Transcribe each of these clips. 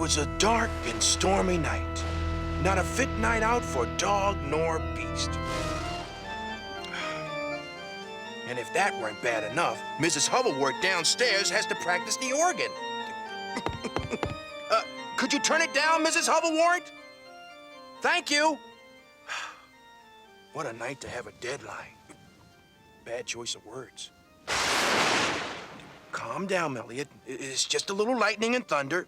was a dark and stormy night. Not a fit night out for dog nor beast. And if that weren't bad enough, Mrs. Hubbleworth downstairs has to practice the organ. Could you turn it down, Mrs. Hubbleworth? Thank you. What a night to have a deadline. Bad choice of words. Calm down, Eliot. It's just a little lightning and thunder.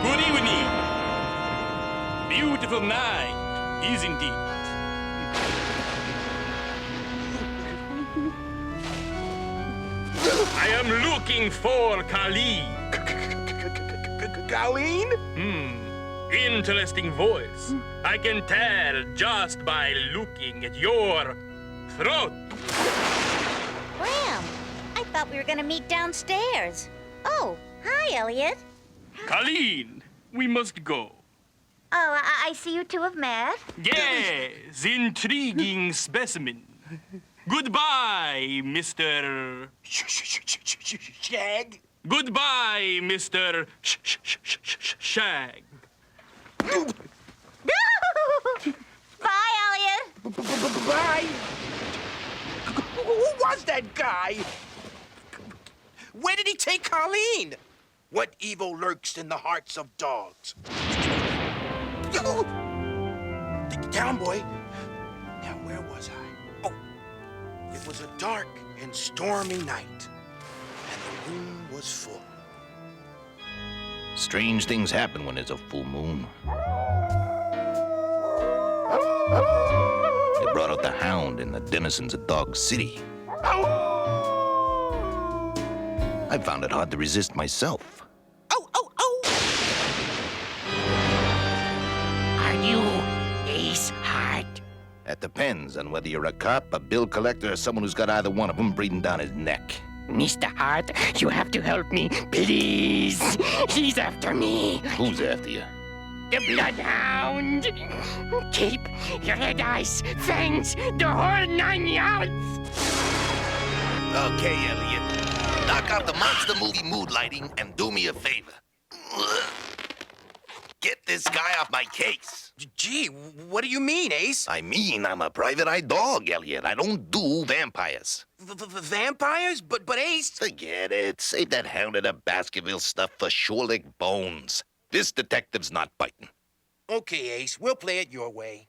Good evening. Beautiful night, isn't it? I am looking for Colleen. Colleen? Interesting voice. I can tell just by looking at your throat. Graham, I thought we were gonna meet downstairs. Oh, hi, Eliot. Colleen, we must go. Oh, I see you two have met. Yes, intriguing specimen. Goodbye, Mr. Shag? Goodbye, Mr. Shag. Bye, Eliot. Bye. Who was that guy? Where did he take Colleen? What evil lurks in the hearts of dogs? Down, boy. Now, where was I? Oh, it was a dark and stormy night, and the moon was full. Strange things happen when there's a full moon. They brought out the hound and the denizens of Dog City. I found it hard to resist myself. Are you Ace Hart? That depends on whether you're a cop, a bill collector, or someone who's got either one of them breathing down his neck. Mr. Hart, you have to help me, please. He's after me. Who's after you? The Bloodhound. Keep your red eyes, fangs, the whole 9 yards. Okay, Eliot. Knock out the monster movie mood lighting and do me a favor. Get this guy off my case. Gee, what do you mean, Ace? I mean, I'm a private eye dog, Eliot. I don't do vampires. Vampires? But Ace... Forget it. Save that hound of the Baskerville stuff for Shorelick Bones. This detective's not biting. Okay, Ace, we'll play it your way.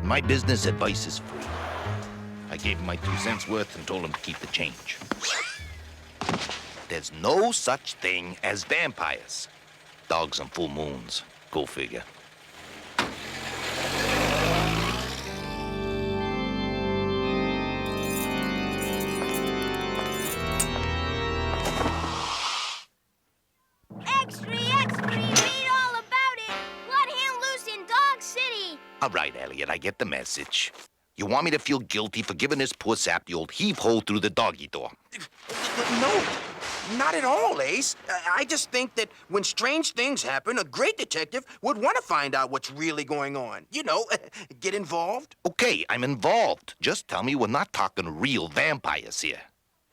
My business advice is free. I gave him my 2 cents worth and told him to keep the change. There's no such thing as vampires. Dogs on full moons. Go figure. Extra, extra, read all about it. Bloodhound loose in Dog City. All right, Eliot, I get the message. You want me to feel guilty for giving this poor sap the old heave-ho through the doggy door? No, not at all, Ace. I just think that when strange things happen, a great detective would want to find out what's really going on. You know, get involved. Okay, I'm involved. Just tell me we're not talking real vampires here.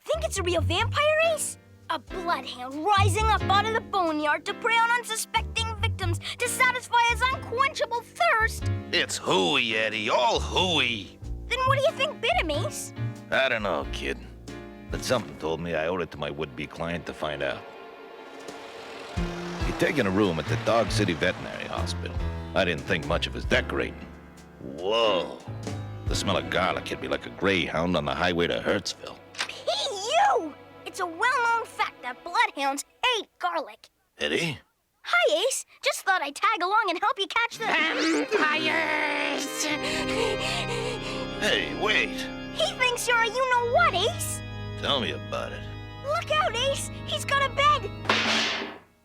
Think it's a real vampire, Ace? A bloodhound rising up out of the boneyard to prey on unsuspecting victims to satisfy his unquenchable thirst. It's hooey, Eddie, all hooey. Then what do you think bit him, Ace? I don't know, kid. But something told me I owed it to my would-be client to find out. He'd taken a room at the Dog City Veterinary Hospital. I didn't think much of his decorating. Whoa. The smell of garlic hit me like a greyhound on the highway to Hurtsville. P.U. It's a well-known fact that bloodhounds hate garlic. Eddie? Hi, Ace. Just thought I'd tag along and help you catch the... Vampires! Hey, wait. He thinks you're a you-know-what, Ace. Tell me about it. Look out, Ace. He's got a bed.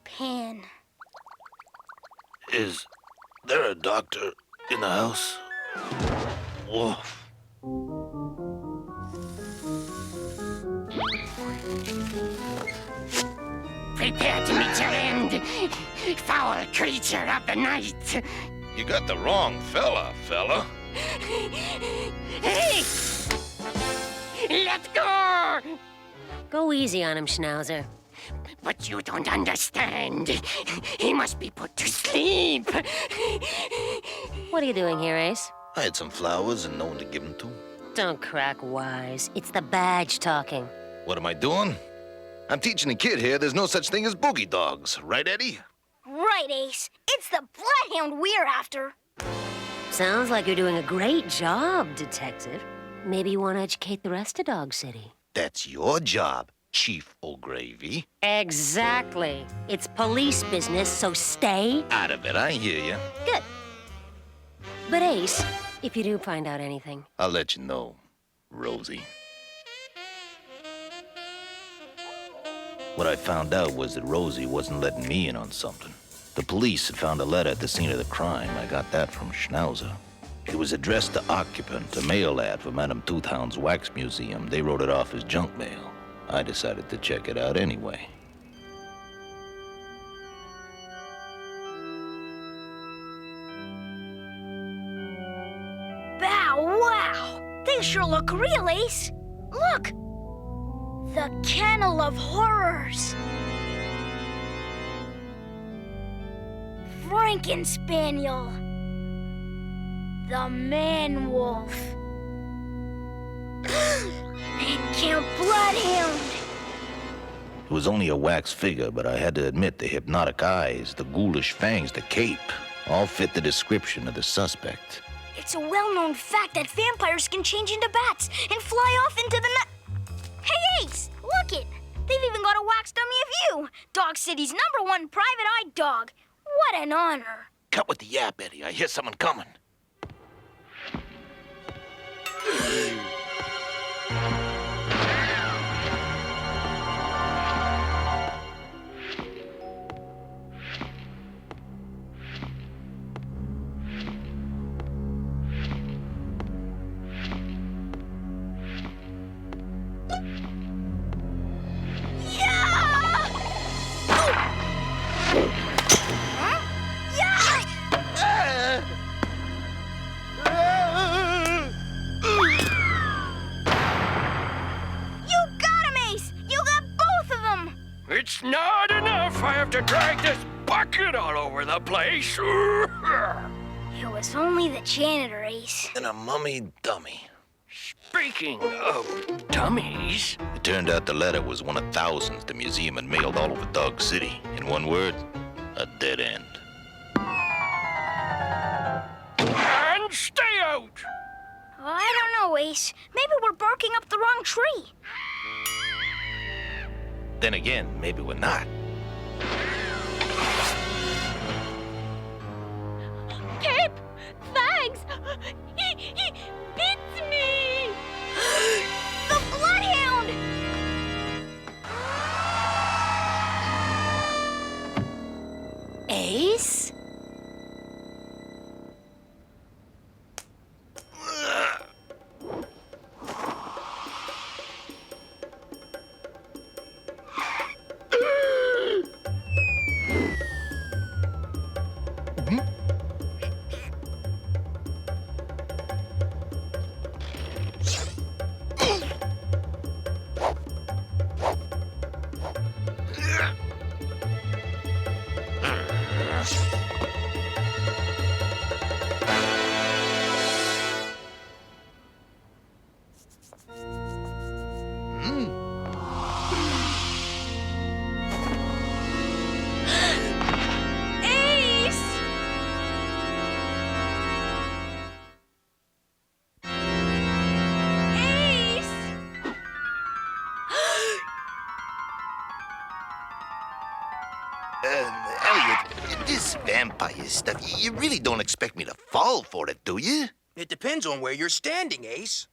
Pan. Is there a doctor in the house? Whoa. Prepare to meet your end, foul creature of the night. You got the wrong fella. Hey! Let go! Go easy on him, Schnauzer. But you don't understand. He must be put to sleep. What are you doing here, Ace? I had some flowers and no one to give them to. Don't crack wise. It's the badge talking. What am I doing? I'm teaching a kid here there's no such thing as boogie dogs. Right, Eddie? Right, Ace. It's the Bloodhound we're after. Sounds like you're doing a great job, Detective. Maybe you want to educate the rest of Dog City. That's your job, Chief O'Gravy. Exactly. It's police business, so stay Out of it, I hear you. good. But Ace, if you do find out anything, I'll let you know, Rosie. What I found out was that Rosie wasn't letting me in on something. The police had found a letter at the scene of the crime. I got that from Schnauzer. It was addressed to occupant, a mail ad for Madame Toothhound's wax museum. They wrote it off as junk mail. I decided to check it out anyway. Bow wow! They sure look real, Ace. Look! The Kennel of Horrors. Frankenspaniel. The Man-Wolf. And Count Bloodhound. It was only a wax figure, but I had to admit the hypnotic eyes, the ghoulish fangs, the cape, all fit the description of the suspect. It's a well-known fact that vampires can change into bats and fly off into the night. Hey, Ace, look it! They've even got a wax dummy of you, Dog City's #1 private-eye dog. What an honor. Cut with the yap, Eddie. I hear someone coming. It's not enough. I have to drag this bucket all over the place. It was only the janitor, Ace. And a mummy dummy. Speaking of dummies... It turned out the letter was one of thousands the museum had mailed all over Dog City. In one word, a dead end. And stay out! I don't know, Ace. Maybe we're barking up the wrong tree. Then again, maybe we're not. Cape! Thanks! He bit me! The Bloodhound! Ace? Eliot, this vampire stuff, you really don't expect me to fall for it, do you? It depends on where you're standing, Ace.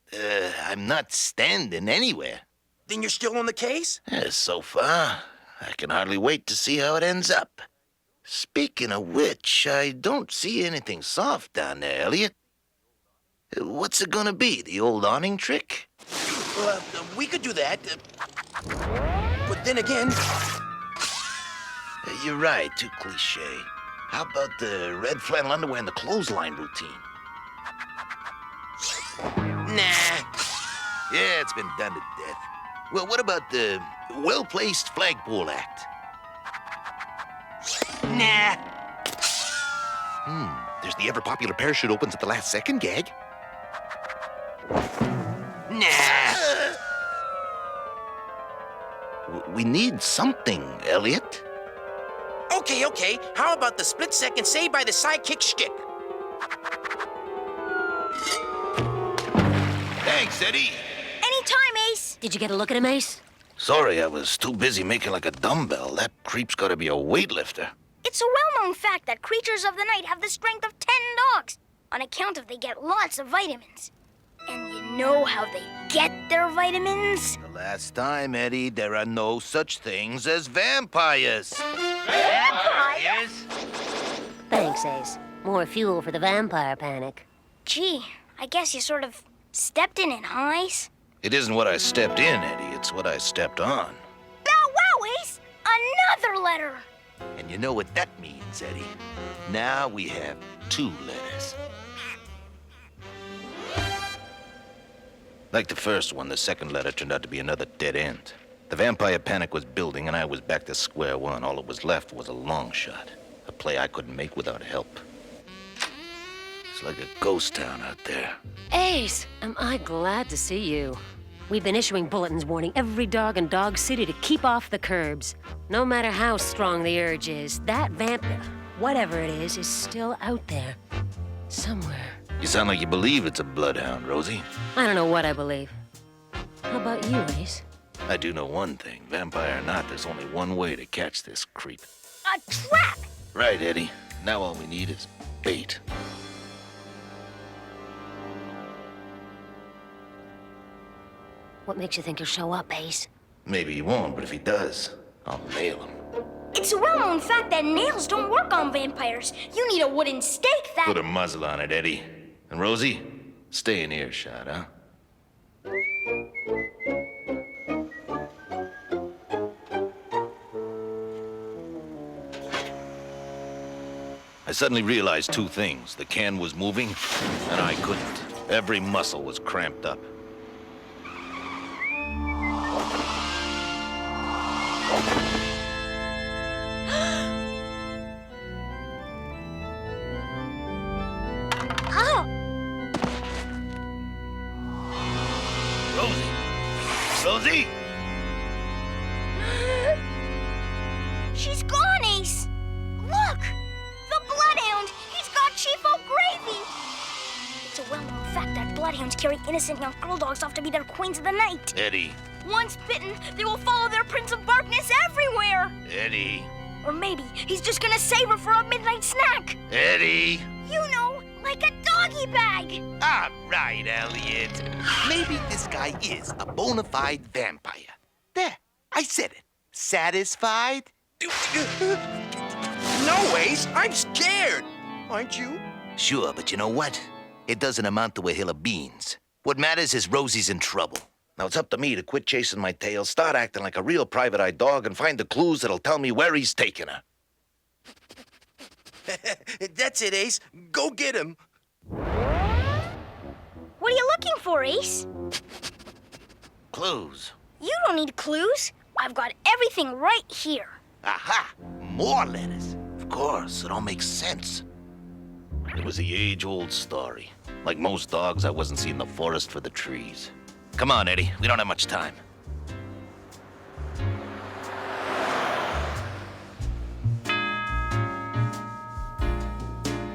I'm not standing anywhere. Then you're still on the case? So far, I can hardly wait to see how it ends up. Speaking of which, I don't see anything soft down there, Eliot. What's it gonna be, the old awning trick? We could do that. But then again... You're right, too cliche. How about the red flannel underwear and the clothesline routine? Nah. Yeah, it's been done to death. Well, what about the Well-placed flagpole act. Nah. There's the ever-popular parachute opens at the last second gag. Nah. We need something, Eliot. Okay. How about the split-second saved by the sidekick shtick? Thanks, Eddie. Anytime, Ace. Did you get a look at him, Ace? Sorry, I was too busy making like a dumbbell. That creep's gotta be a weightlifter. It's a well-known fact that creatures of the night have the strength of 10 dogs on account of they get lots of vitamins. And you know how they get their vitamins? The last time, Eddie, there are no such things as vampires. Vampires? Thanks, Ace. More fuel for the vampire panic. Gee, I guess you sort of stepped in it, huh, Ace? It isn't what I stepped in, Eddie. It's what I stepped on. Bow wow, Ace! Another letter! And you know what that means, Eddie. Now we have 2 letters. Like the first one, the second letter turned out to be another dead end. The vampire panic was building, and I was back to square one. All that was left was a long shot. A play I couldn't make without help. It's like a ghost town out there. Ace, am I glad to see you. We've been issuing bulletins warning every dog in Dog City to keep off the curbs. No matter how strong the urge is, that whatever it is still out there. Somewhere. You sound like you believe it's a bloodhound, Rosie. I don't know what I believe. How about you, Ace? I do know one thing. Vampire or not, there's only one way to catch this creep. A trap! Right, Eddie. Now all we need is bait. What makes you think he'll show up, Ace? Maybe he won't, but if he does, I'll nail him. It's a well-known fact that nails don't work on vampires. You need a wooden stake that... Put a muzzle on it, Eddie. And Rosie, stay in earshot, huh? I suddenly realized 2 things. The can was moving, and I couldn't. Every muscle was cramped up. Rosie? She's gone, Ace! Look! The Bloodhound! He's got Chief O'Gravy! It's a well-known fact that Bloodhounds carry innocent young girl dogs off to be their queens of the night. Eddie. Once bitten, they will follow their prince of darkness everywhere! Eddie. Or maybe he's just gonna save her for a midnight snack! Eddie. You know, like a doggy bag! All right, Eliot. Maybe this guy is a bona fide vampire. There, I said it. Satisfied? No, Ace, I'm scared. Aren't you? Sure, but you know what? It doesn't amount to a hill of beans. What matters is Rosie's in trouble. Now it's up to me to quit chasing my tail, start acting like a real private-eye dog, and find the clues that'll tell me where he's taking her. That's it, Ace. Go get him. What are you looking for, Ace? Clues. You don't need clues. I've got everything right here. Aha! More letters. Of course, it all makes sense. It was the age-old story. Like most dogs, I wasn't seeing the forest for the trees. Come on, Eddie. We don't have much time.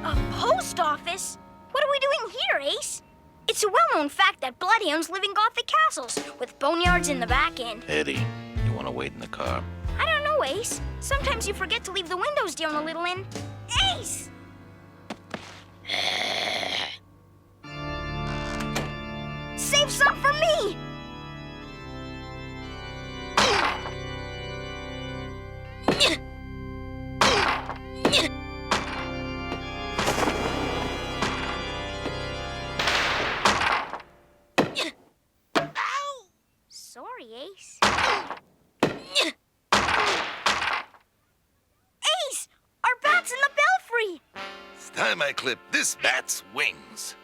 A post office? What are we doing here, Ace? It's a well-known fact that bloodhounds live in Gothic castles, with boneyards in the back end. Eddie, you want to wait in the car? I don't know, Ace. Sometimes you forget to leave the windows down a little and... Ace! Save some for me! Sorry, Ace. Ace! Our bat's in the belfry! It's time I clip this bat's wings.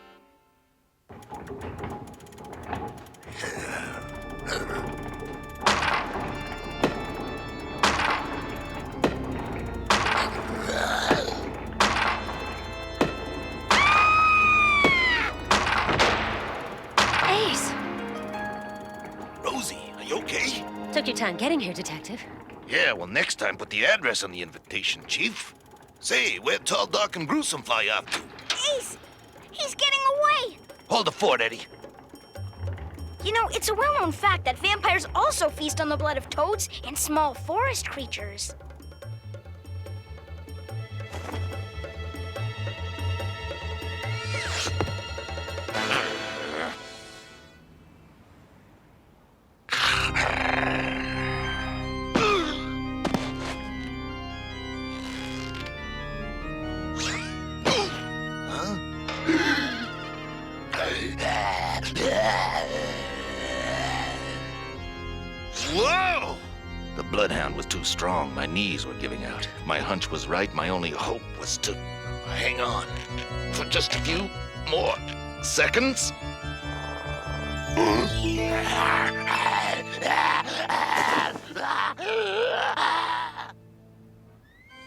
Took your time getting here, Detective. Yeah, well, next time put the address on the invitation, Chief. Say, where'd Tall, Dark, and Gruesome fly off to? Ace! He's getting away! Hold the fort, Eddie. You know, it's a well-known fact that vampires also feast on the blood of toads and small forest creatures. Whoa! The Bloodhound was too strong. My knees were giving out. My hunch was right. My only hope was to hang on for just a few more seconds.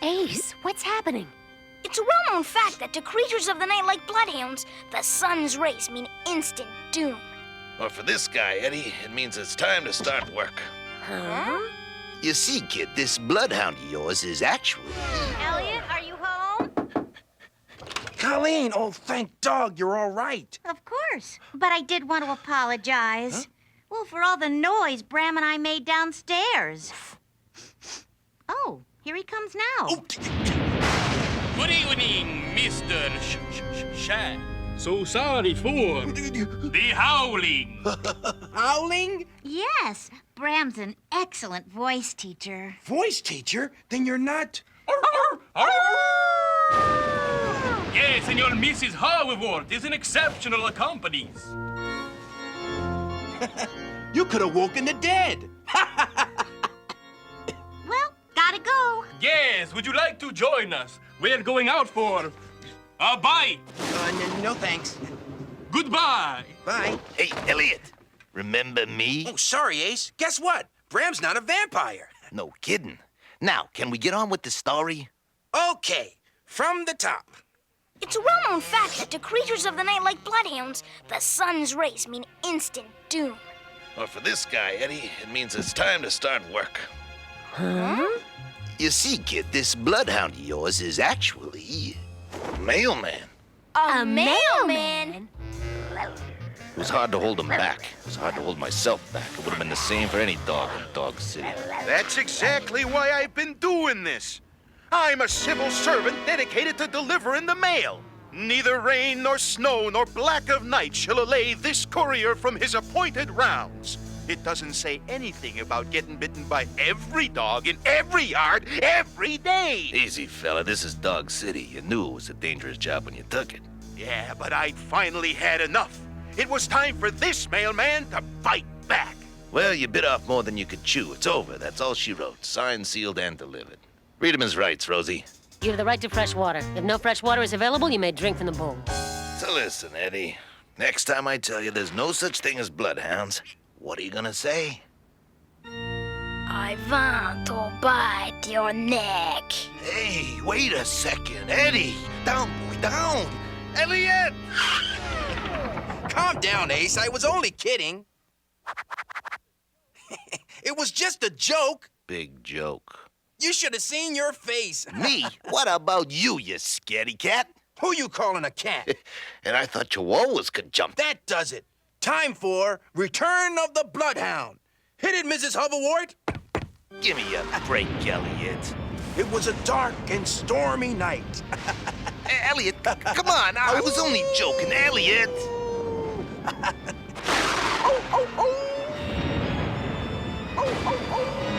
Ace, what's happening? It's a well-known fact that to creatures of the night like bloodhounds, the sun's rays mean instant doom. Or for this guy, Eddie, it means it's time to start work. Huh? You see, kid, this Bloodhound of yours is actually... Eliot, are you home? Colleen, oh, thank dog, you're all right. Of course. But I did want to apologize. Huh? Well, for all the noise Bram and I made downstairs. Oh, here he comes now. Oh, Good evening, Mr. Shag. So sorry for the howling. howling? Yes, Bram's an excellent voice teacher. Voice teacher? Then you're not... Yes, and your Mrs. Harworth is an exceptional accompanist. You could have woken the dead. Well, gotta go. Yes, would you like to join us? We're going out for a bite. No thanks. Goodbye. Bye. Hey, Eliot, remember me? Oh, sorry, Ace. Guess what? Bram's not a vampire. No kidding. Now, can we get on with the story? Okay, from the top. It's a well-known fact that to creatures of the night like bloodhounds, the sun's rays mean instant doom. Or for this guy, Eddie, it means it's time to start work. Huh? You see, kid, this Bloodhound of yours is actually a mailman. A mailman? It was hard to hold him back. It was hard to hold myself back. It would have been the same for any dog in Dog City. That's exactly why I've been doing this. I'm a civil servant dedicated to delivering the mail. Neither rain nor snow nor black of night shall allay this courier from his appointed rounds. It doesn't say anything about getting bitten by every dog in every yard every day. Easy, fella. This is Dog City. You knew it was a dangerous job when you took it. Yeah, but I'd finally had enough. It was time for this mailman to fight back. Well, you bit off more than you could chew. It's over. That's all she wrote. Signed, sealed, and delivered. Read him his rights, Rosie. You have the right to fresh water. If no fresh water is available, you may drink from the bowl. So listen, Eddie. Next time I tell you there's no such thing as bloodhounds, what are you gonna say? I want to bite your neck. Hey, wait a second. Eddie! Down, boy, down! Eliot! Calm down, Ace. I was only kidding. It was just a joke. Big joke. You should have seen your face. Me? What about you, you scaredy cat? Who you calling a cat? And I thought chihuahuas could jump. That does it. Time for Return of the Bloodhound. Hit it, Mrs. Hoverwort. Give me a break, Eliot. It was a dark and stormy night. Eliot, come on. I was only joking, Eliot. Oh, oh, oh. Oh, oh, oh.